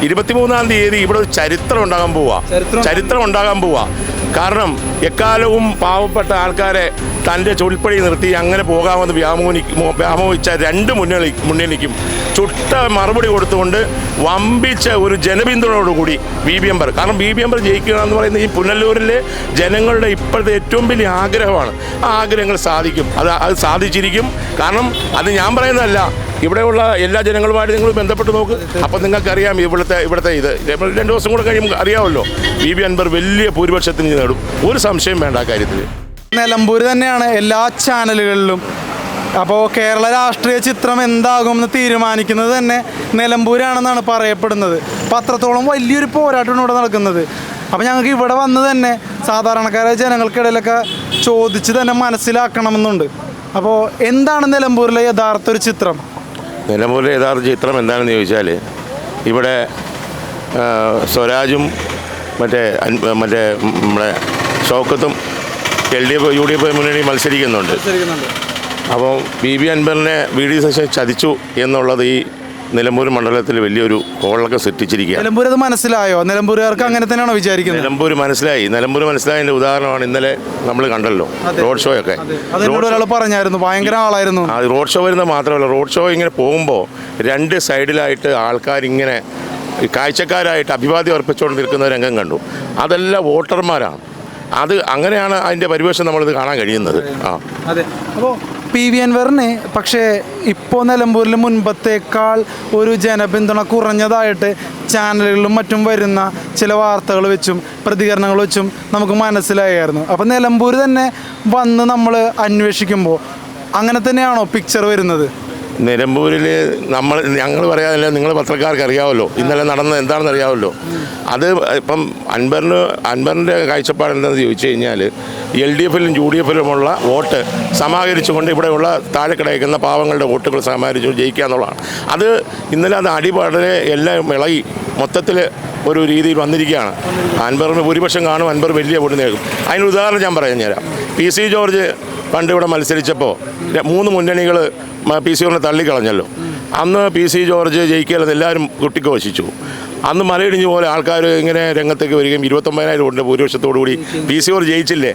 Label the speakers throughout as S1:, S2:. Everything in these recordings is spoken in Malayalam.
S1: 23-ാം തീയതി ഇവിടെ ഒരു ചരിത്രം ഉണ്ടാകാൻ പോവാ. കാരണം എക്കാലവും പാവപ്പെട്ട ആൾക്കാരെ തൻ്റെ ചൊൽപ്പടി നിർത്തി അങ്ങനെ പോകാമെന്ന് വ്യാമോഹിച്ച രണ്ട് മുന്നണിക്കും ചുട്ട മറുപടി കൊടുത്തുകൊണ്ട് വമ്പിച്ച ഒരു ജനപിന്തുണയോടുകൂടി ബി എംബർ, കാരണം ബി എംബർ ജയിക്കുക എന്ന് പറയുന്നത് ഈ പുനലൂരിലെ ജനങ്ങളുടെ ഇപ്പോഴത്തെ ഏറ്റവും വലിയ ആഗ്രഹമാണ്. ആ ആഗ്രഹങ്ങൾ സാധിക്കും, അത് സാധിച്ചിരിക്കും. കാരണം അത് ഞാൻ പറയുന്നതല്ല, ഇവിടെയുള്ള എല്ലാ ജനങ്ങളുമായിട്ട് നിങ്ങൾ ബന്ധപ്പെട്ട് നോക്ക്. അപ്പം നിങ്ങൾക്കറിയാം ഇവിടുത്തെ ഇത് 2 ദിവസം കൂടെ കഴിയുമ്പോൾ അറിയാമല്ലോ, ബി അൻവർ വലിയ ഭൂരിപക്ഷത്തിന് നേടും. ഒരു സംശയം വേണ്ട ആ കാര്യത്തിൽ.
S2: നിലമ്പൂർ തന്നെയാണ് എല്ലാ ചാനലുകളിലും. അപ്പോൾ കേരള രാഷ്ട്രീയ ചിത്രം എന്താകുമെന്ന് തീരുമാനിക്കുന്നത് തന്നെ നിലമ്പൂരാണെന്നാണ് പറയപ്പെടുന്നത്. അപ്പോൾ അത്രത്തോളം വലിയൊരു പോരാട്ടമാണ് ഇവിടെ നടക്കുന്നത്. അപ്പോൾ ഞങ്ങൾക്ക് ഇവിടെ വന്ന് തന്നെ സാധാരണക്കാരായ ജനങ്ങൾക്കിടയിലൊക്കെ ചോദിച്ച് തന്നെ മനസ്സിലാക്കണമെന്നുണ്ട്. അപ്പോൾ എന്താണ് നിലമ്പൂരിലെ യഥാർത്ഥ ഒരു ചിത്രം?
S1: നിലമ്പൂരിലെ യഥാർത്ഥ ചിത്രം എന്താണെന്ന് ചോദിച്ചാൽ, ഇവിടെ സ്വരാജും മറ്റേ നമ്മുടെ ഷൗക്കത്തും LDF UDF മുന്നണി മത്സരിക്കുന്നുണ്ട്. അപ്പോൾ ബി അൻവറിനെ VD സതീശൻ ചതിച്ചു എന്നുള്ളത് ഈ നിലമ്പൂർ മണ്ഡലത്തിൽ വലിയൊരു കോളൊക്കെ സൃഷ്ടിച്ചിരിക്കുകയാണ്.
S2: നിലമ്പൂർ അത് മനസ്സിലായോ? നിലമ്പൂരുകാർക്ക് അങ്ങനെ തന്നെയാണോ വിചാരിക്കുന്നത്?
S1: നിലമ്പൂർ മനസ്സിലായതിൻ്റെ ഉദാഹരണമാണ് ഇന്നലെ നമ്മൾ കണ്ടല്ലോ, റോഡ് ഷോ ഒക്കെ.
S2: ഒരാൾ പറഞ്ഞായിരുന്നു, ഭയങ്കര ആളായിരുന്നു.
S1: റോഡ് ഷോ വരുന്നത് മാത്രമല്ല, റോഡ് ഷോ ഇങ്ങനെ പോകുമ്പോൾ 2 സൈഡിലായിട്ട് ആൾക്കാരിങ്ങനെ കാഴ്ചക്കാരായിട്ട് അഭിവാദ്യം അർപ്പിച്ചുകൊണ്ട് നിൽക്കുന്ന രംഗം കണ്ടു. അതെല്ലാം വോട്ടർമാരാണ്. അങ്ങനെയാണ് അതിൻ്റെ പരിവേഷം നമ്മളിത് കാണാൻ കഴിയുന്നത്.
S2: അതെ. അപ്പോൾ PV അൻവറിന് പക്ഷേ ഇപ്പോൾ നിലമ്പൂരിൽ മുൻപത്തേക്കാൾ ഒരു ജനപിന്തുണ കുറഞ്ഞതായിട്ട് ചാനലുകളിലും മറ്റും വരുന്ന ചില വാർത്തകൾ വെച്ചും പ്രതികരണങ്ങൾ വെച്ചും നമുക്ക് മനസ്സിലായിരുന്നു. അപ്പോൾ നിലമ്പൂർ തന്നെ വന്ന് നമ്മൾ അന്വേഷിക്കുമ്പോൾ അങ്ങനെ തന്നെയാണോ പിക്ചർ വരുന്നത്?
S1: നിലമ്പൂരിൽ ഞങ്ങൾ പറയാതല്ല, നിങ്ങൾ പത്രക്കാർക്ക് അറിയാമല്ലോ ഇന്നലെ നടന്നത് എന്താണെന്ന് അറിയാമല്ലോ. അത് ഇപ്പം അൻവറിൻ്റെ കാഴ്ചപ്പാട് എന്താണെന്ന് ചോദിച്ചു കഴിഞ്ഞാൽ, LDFലും UDFലുമുള്ള വോട്ട് സമാഹരിച്ചുകൊണ്ട് ഇവിടെയുള്ള താഴെ കിടക്കുന്ന പാവങ്ങളുടെ വോട്ടുകൾ സമാഹരിച്ചു ജയിക്കുക എന്നുള്ളതാണ്. ഇന്നലെ അടിപാടെ എല്ലാം ഇളകി മൊത്തത്തിൽ ഒരു രീതിയിൽ വന്നിരിക്കുകയാണ്. അൻവറിന് ഭൂരിപക്ഷം കാണും, അൻവർ വലിയ വോട്ട് നേടും. അതിനൊരു ഉദാഹരണം ഞാൻ പറഞ്ഞുതരാം. PC ജോർജ് പണ്ട് ഇവിടെ മത്സരിച്ചപ്പോൾ 3 മുന്നണികൾ PC ജോർജിനെ തള്ളിക്കളഞ്ഞല്ലോ. അന്ന് PC ജോർജ് ജയിക്കാതെ എല്ലാവരും കുട്ടിക്കോശിച്ചു. അന്ന് മലയിടിഞ്ഞ് പോലെ ആൾക്കാർ ഇങ്ങനെ രംഗത്തേക്ക് വരികയും 29,000 വോട്ടിൻ്റെ ഭൂരിപക്ഷത്തോടുകൂടി PC ജോർജ് ജയിച്ചില്ലേ.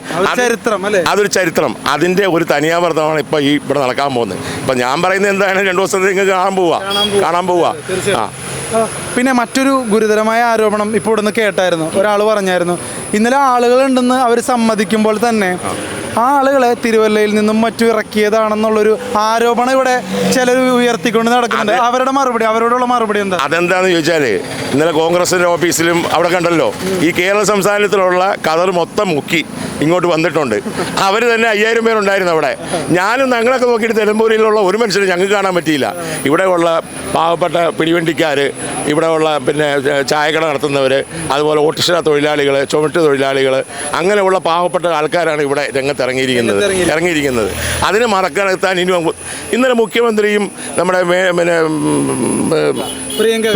S1: അതൊരു ചരിത്രം. അതിൻ്റെ ഒരു തനിയാവർത്തമാണ് ഇപ്പോൾ ഇവിടെ നടക്കാൻ പോകുന്നത്. ഇപ്പം ഞാൻ പറയുന്നത് എന്താണ്, 2 ദിവസത്തേക്ക് കാണാൻ പോവുക.
S2: പിന്നെ മറ്റൊരു ഗുരുതരമായ ആരോപണം ഇപ്പോൾ ഇവിടുന്ന് കേട്ടായിരുന്നു. ഒരാൾ പറഞ്ഞായിരുന്നു, ഇന്നലെ ആളുകളുണ്ടെന്ന് അവർ സമ്മതിക്കുമ്പോൾ തന്നെ ആ ആളുകളെ തിരുവല്ലയിൽ നിന്നും മറ്റും ഇറക്കിയതാണെന്നുള്ളൊരു ആരോപണം ഇവിടെ ചിലർ ഉയർത്തിക്കൊണ്ട് നടക്കുന്നുണ്ട്. അവരോടുള്ള മറുപടി എന്താ?
S1: അതെന്താണെന്ന് ചോദിച്ചാൽ, ഇന്നലെ കോൺഗ്രസിൻ്റെ ഓഫീസിലും അവിടെ കണ്ടല്ലോ, ഈ കേരള സംസ്ഥാനത്തിലുള്ള കതർ മൊത്തം മുക്കി ഇങ്ങോട്ട് വന്നിട്ടുണ്ട്. അവർ തന്നെ 5000 പേരുണ്ടായിരുന്നു അവിടെ. ഞങ്ങളൊക്കെ നോക്കിയിട്ട് നിലമ്പൂരിലുള്ള ഒരു മനുഷ്യരെ ഞങ്ങൾക്ക് കാണാൻ പറ്റിയില്ല. ഇവിടെയുള്ള പാവപ്പെട്ട പിടിവണ്ടിക്കാർ, ഇവിടെയുള്ള പിന്നെ ചായക്കട നടത്തുന്നവർ, അതുപോലെ ഓട്ടോറിക്ഷ തൊഴിലാളികൾ, ചുമട്ട് തൊഴിലാളികൾ, അങ്ങനെയുള്ള പാവപ്പെട്ട ആൾക്കാരാണ് ഇവിടെ രംഗത്ത് ഇറങ്ങിയിരിക്കുന്നത്. അതിന് മറക്കാനെത്താൻ ഇന്നലെ മുഖ്യമന്ത്രിയും നമ്മുടെ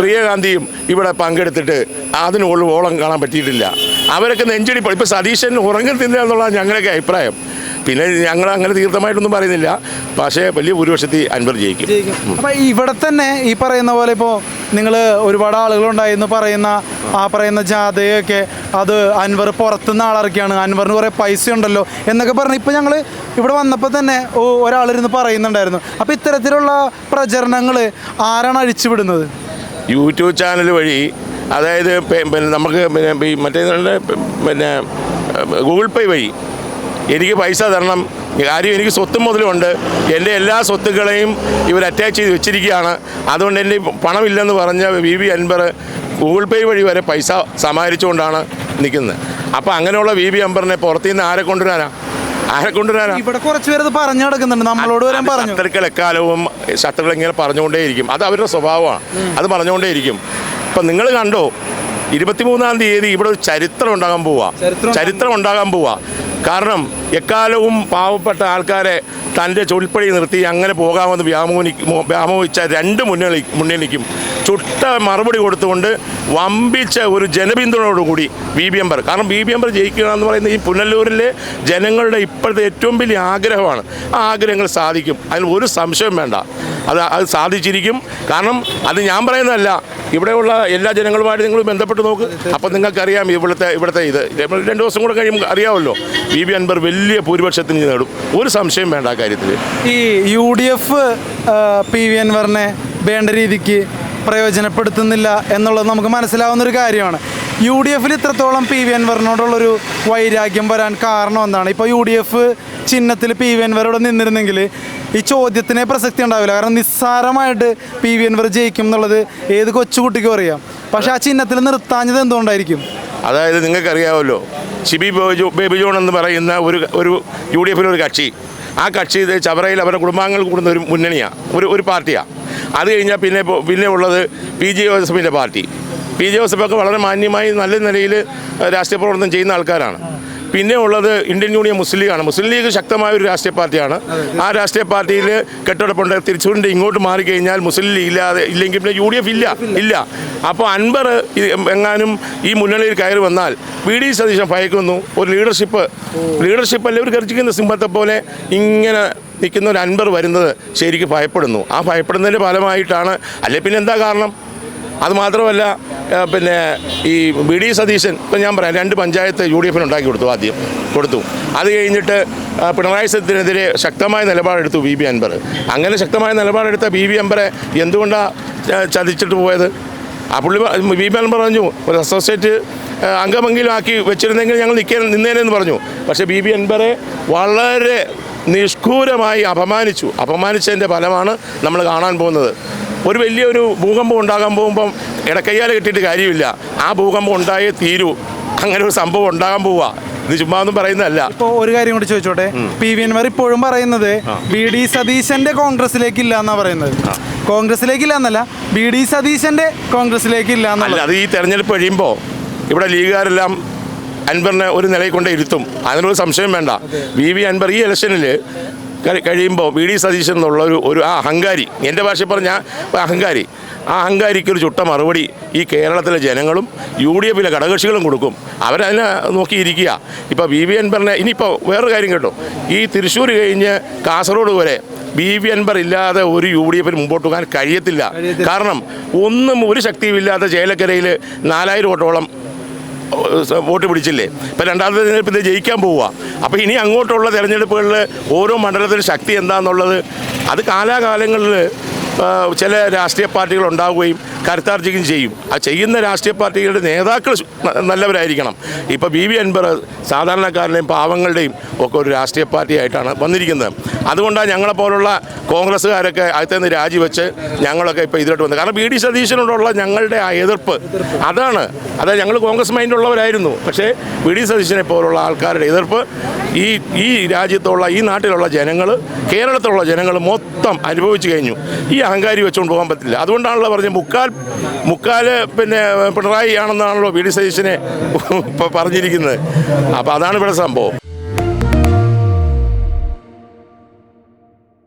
S1: പ്രിയകാന്തിയും ഇവിടെ പങ്കെടുത്തിട്ട് അതിനുള്ള ഓളം കാണാൻ പറ്റിയിട്ടില്ല. അവരൊക്കെ നെഞ്ചടി. ഇപ്പോൾ സതീശൻ ഉറങ്ങുന്നില്ല എന്നുള്ളതാണ് ഞങ്ങളുടെയൊക്കെ അഭിപ്രായം. പിന്നെ ഞങ്ങൾ അങ്ങനെ തീർത്ഥമായിട്ടൊന്നും പറയുന്നില്ല, പക്ഷേ വലിയ ഭൂരിപക്ഷത്തിൽ അൻവർ ജയിക്കും.
S2: അപ്പം ഇവിടെ തന്നെ ഈ പറയുന്ന പോലെ ഇപ്പോൾ നിങ്ങൾ ഒരുപാട് ആളുകളുണ്ടായിരുന്നു പറയുന്ന ജാഥയൊക്കെ അത് അൻവർ പുറത്തുനിന്ന് ആളിറക്കിയാണ്, അൻവറിന് കുറേ പൈസ ഉണ്ടല്ലോ എന്നൊക്കെ പറഞ്ഞ് ഇപ്പോൾ ഞങ്ങൾ ഇവിടെ വന്നപ്പോൾ തന്നെ ഒരാളിരുന്ന് പറയുന്നുണ്ടായിരുന്നു. അപ്പോൾ ഇത്തരത്തിലുള്ള പ്രചരണങ്ങൾ ആരാണ് അഴിച്ചുവിടുന്നത്?
S1: യൂട്യൂബ് ചാനൽ വഴി, അതായത് നമുക്ക് പിന്നെ ഗൂഗിൾ പേ വഴി എനിക്ക് പൈസ തരണം, കാര്യം എനിക്ക് സ്വത്തും മുതലുമുണ്ട്, എൻ്റെ എല്ലാ സ്വത്തുക്കളെയും ഇവർ അറ്റാച്ച് ചെയ്ത് വെച്ചിരിക്കുകയാണ്, അതുകൊണ്ട് എൻ്റെ പണമില്ലെന്ന് പറഞ്ഞ BB അൻവർ ഗൂഗിൾ പേ വഴി വരെ പൈസ സമാഹരിച്ചുകൊണ്ടാണ് നിൽക്കുന്നത്. അപ്പോൾ അങ്ങനെയുള്ള BB അൻവറിനെ പുറത്തുനിന്ന് ആരെ കൊണ്ടുവരാനാ?
S2: ഇവിടെ കുറച്ച് പേര് പറഞ്ഞു നടക്കുന്നുണ്ട്, നമ്മളോട് വരാൻ പറഞ്ഞു.
S1: ശത്രുക്കൾ എക്കാലവും ശത്രുക്കൾ ഇങ്ങനെ പറഞ്ഞുകൊണ്ടേയിരിക്കും. അത് അവരുടെ സ്വഭാവമാണ്, അത് പറഞ്ഞുകൊണ്ടേയിരിക്കും. ഇപ്പം നിങ്ങൾ കണ്ടോ, 23-ാം തീയതി ഇവിടെ ഒരു ചരിത്രം ഉണ്ടാകാൻ പോവാ. കാരണം എക്കാലവും പാവപ്പെട്ട ആൾക്കാരെ തൻ്റെ ചൊൽപ്പടി നിർത്തി അങ്ങനെ പോകാമെന്ന് വ്യാമോഹിച്ച 2 മുന്നണിക്കും ചുട്ട മറുപടി കൊടുത്തുകൊണ്ട് വമ്പിച്ച ഒരു ജനപിന്തുണയോടുകൂടി ബി ബി എംബർ, കാരണം ബി ബി എംബർ ജയിക്കുക എന്ന് പറയുന്നത് ഈ പുനലൂരിലെ ജനങ്ങളുടെ ഇപ്പോഴത്തെ ഏറ്റവും വലിയ ആഗ്രഹമാണ്. ആ ആഗ്രഹങ്ങൾ സാധിക്കും, അതിൽ ഒരു സംശയം വേണ്ട. അത് സാധിച്ചിരിക്കും. കാരണം അത് ഞാൻ പറയുന്നതല്ല, ഇവിടെയുള്ള എല്ലാ ജനങ്ങളുമായിട്ട് നിങ്ങൾ ബന്ധപ്പെട്ട് നോക്ക്. അപ്പം നിങ്ങൾക്കറിയാം ഇവിടുത്തെ ഇത് 2 ദിവസം കൂടെ കഴിയുമ്പോൾ അറിയാമല്ലോ, ബി ബി അൻവർ വലിയ ഭൂരിപക്ഷത്തിന് നേടും. ഒരു സംശയം വേണ്ട ആ കാര്യത്തിൽ.
S2: ഈ UDF പി വി അൻവറിനെ വേണ്ട രീതിക്ക് പ്രയോജനപ്പെടുത്തുന്നില്ല എന്നുള്ളത് നമുക്ക് മനസ്സിലാവുന്ന ഒരു കാര്യമാണ്. UDF ഇത്രത്തോളം പി വി അൻവറിനോടുള്ളൊരു വൈരാഗ്യം വരാൻ കാരണം എന്താണ്? ഇപ്പോൾ UDF ചിഹ്നത്തിൽ പി വി അൻവർ ഇവിടെ നിന്നിരുന്നെങ്കിൽ ഈ ചോദ്യത്തിനെ പ്രസക്തി ഉണ്ടാവില്ല. കാരണം നിസ്സാരമായിട്ട് പി വി അൻവർ ജയിക്കും എന്നുള്ളത് ഏത് കൊച്ചുകുട്ടിക്കും അറിയാം. പക്ഷേ ആ ചിഹ്നത്തിൽ നിർത്താഞ്ഞത് എന്തുകൊണ്ടായിരിക്കും?
S1: അതായത് നിങ്ങൾക്കറിയാമല്ലോ, ഷിബി ബേബി ജോൺ എന്ന് പറയുന്ന ഒരു UDF ഒരു കക്ഷി, ആ കക്ഷി ചവറയിൽ അവരുടെ കുടുംബാംഗങ്ങൾ കൂടുന്ന ഒരു മുന്നണിയാണ്, ഒരു പാർട്ടിയാണ്. അത് കഴിഞ്ഞാൽ പിന്നെ ഉള്ളത് PJ ജോസഫിൻ്റെ പാർട്ടി. PJ ജോസഫൊക്കെ വളരെ മാന്യമായി നല്ല നിലയിൽ രാഷ്ട്രീയ പ്രവർത്തനം ചെയ്യുന്ന ആൾക്കാരാണ്. പിന്നെ ഉള്ളത് ഇന്ത്യൻ യൂണിയൻ മുസ്ലിം ലീഗാണ്. മുസ്ലിം ലീഗ് ശക്തമായ ഒരു രാഷ്ട്രീയ പാർട്ടിയാണ്. ആ രാഷ്ട്രീയ പാർട്ടിയിൽ കെട്ടുടപ്പുണ്ട്. തിരിച്ചുകൊണ്ട് ഇങ്ങോട്ട് മാറിക്കഴിഞ്ഞാൽ മുസ്ലിം ലീഗ് ഇല്ലെങ്കിൽ പിന്നെ UDF ഇല്ല. അപ്പോൾ അൻവർ എങ്ങാനും ഈ മുന്നണിയിൽ കയറി വന്നാൽ VD സതീശൻ ഭയക്കുന്നു. ഒരു ലീഡർഷിപ്പ് അല്ലെ, ഒരു ഗർജിക്കുന്ന സിംഹത്തെ പോലെ ഇങ്ങനെ നിൽക്കുന്ന ഒരു അൻവർ വരുന്നത് ശരിക്കും ഭയപ്പെടുന്നു. ആ ഭയപ്പെടുന്നതിൻ്റെ ഫലമായിട്ടാണ്. അല്ലെ പിന്നെ എന്താ കാരണം? അതുമാത്രമല്ല, പിന്നെ ഈ VD സതീശൻ ഇപ്പം ഞാൻ പറയാം, 2 പഞ്ചായത്ത് UDF ഉണ്ടാക്കി കൊടുത്തു. അത് കഴിഞ്ഞിട്ട് പിണറായി സത്യത്തിനെതിരെ ശക്തമായ നിലപാടെടുത്തു BB അൻവർ. അങ്ങനെ ശക്തമായ നിലപാടെടുത്ത BB അൻവറെ എന്തുകൊണ്ടാണ് ചതിച്ചിട്ട് പോയത്? ആ പുള്ളി BB അൻവർ പറഞ്ഞു, ഒരു അസോസിയേറ്റ് അംഗമെങ്കിലും ആക്കി വെച്ചിരുന്നെങ്കിൽ ഞങ്ങൾ നിന്നേനെന്ന് പറഞ്ഞു. പക്ഷേ BB അൻവറെ വളരെ നിഷ്ഠൂരമായി അപമാനിച്ചതിൻ്റെ ഫലമാണ് നമ്മൾ കാണാൻ പോകുന്നത്. ഒരു വലിയൊരു ഭൂകമ്പം ഉണ്ടാകാൻ പോകുമ്പം ഇടക്കയ്യാൽ കെട്ടിയിട്ട് കാര്യമില്ല. ആ ഭൂകമ്പം ഉണ്ടായേ തീരൂ. അങ്ങനെ ഒരു സംഭവം ഉണ്ടാകാൻ പോവുക. ഇത് ചുമ്മാ ഒന്നും പറയുന്നതല്ല.
S2: ഇപ്പോൾ ഒരു കാര്യം കൂടി ചോദിച്ചോട്ടെ, പി വി അൻവർ ഇപ്പോഴും പറയുന്നത് VD സതീശൻ്റെ കോൺഗ്രസിലേക്ക് ഇല്ല എന്നാണ് പറയുന്നത്. കോൺഗ്രസിലേക്കില്ല എന്നല്ല, VD സതീശൻ്റെ കോൺഗ്രസിലേക്ക് ഇല്ല എന്നല്ല.
S1: അത് ഈ തെരഞ്ഞെടുപ്പ് കഴിയുമ്പോൾ ഇവിടെ ലീഗുകാരെല്ലാം അൻവറിനെ ഒരു നിലയിൽ കൊണ്ട് ഇരുത്തും, അതിനൊരു സംശയം വേണ്ട. BB അൻവർ ഈ ഇലക്ഷനിൽ കഴിയുമ്പോൾ VD സതീശൻ എന്നുള്ള ഒരു അഹങ്കാരി, എൻ്റെ ഭാഷയിൽ പറഞ്ഞാൽ അഹങ്കാരി, ആ അഹങ്കാരിക്കൊരു ചുട്ട മറുപടി ഈ കേരളത്തിലെ ജനങ്ങളും UDF ഘടകകക്ഷികളും കൊടുക്കും. അവരതിനെ നോക്കിയിരിക്കുക. ഇപ്പോൾ BB അൻവറിനെ ഇനിയിപ്പോൾ വേറൊരു കാര്യം കേട്ടോ, ഈ തൃശ്ശൂർ കഴിഞ്ഞ് കാസർഗോഡ് വരെ BB അൻവർ ഇല്ലാതെ ഒരു UDF മുമ്പോട്ട് പോകാൻ കഴിയത്തില്ല. കാരണം ഒരു ശക്തിയുമില്ലാത്ത ചേലക്കരയിൽ 4000 വോട്ടോളം വോട്ട് പിടിച്ചില്ലേ. ഇപ്പം രണ്ടാമത്തെ തെരഞ്ഞെടുപ്പിൽ ജയിക്കാൻ പോവുക. അപ്പോൾ ഇനി അങ്ങോട്ടുള്ള തെരഞ്ഞെടുപ്പുകളിൽ ഓരോ മണ്ഡലത്തിൻ്റെ ശക്തി എന്താണെന്നുള്ളത് അത് കാലാകാലങ്ങളിൽ ചില രാഷ്ട്രീയ പാർട്ടികൾ ഉണ്ടാവുകയും കരുത്താർജിക്കുകയും ചെയ്യും. ആ ചെയ്യുന്ന രാഷ്ട്രീയ പാർട്ടികളുടെ നേതാക്കൾ നല്ലവരായിരിക്കണം. ഇപ്പോൾ BB അൻവർ സാധാരണക്കാരുടെയും പാവങ്ങളുടെയും ഒക്കെ ഒരു രാഷ്ട്രീയ പാർട്ടിയായിട്ടാണ് വന്നിരിക്കുന്നത്. അതുകൊണ്ടാണ് ഞങ്ങളെപ്പോലുള്ള കോൺഗ്രസ്സുകാരൊക്കെ അകത്തു നിന്ന് രാജിവെച്ച് ഞങ്ങളൊക്കെ ഇപ്പോൾ ഇതിലോട്ട് വന്നത്. കാരണം VD സതീശനോടുള്ള ഞങ്ങളുടെ ആ എതിർപ്പ് അതായത് ഞങ്ങൾ കോൺഗ്രസ് മൈൻഡുള്ളവരായിരുന്നു. പക്ഷേ VD സതീശനെ പോലുള്ള ആൾക്കാരുടെ എതിർപ്പ് ഈ രാജ്യത്തുള്ള ഈ നാട്ടിലുള്ള ജനങ്ങൾ, കേരളത്തിലുള്ള ജനങ്ങൾ മൊത്തം അനുഭവിച്ചു കഴിഞ്ഞു. ഈ അഹങ്കാരി വെച്ചുകൊണ്ട് പോകാൻ പറ്റില്ല. അതുകൊണ്ടാണല്ലോ പറഞ്ഞത് മുക്കാൽ പിന്നെ പിണറായി ആണെന്നാണല്ലോ VD സതീശനെ പറഞ്ഞിരിക്കുന്നത്. അപ്പോൾ അതാണ് ഇവിടെ സംഭവം.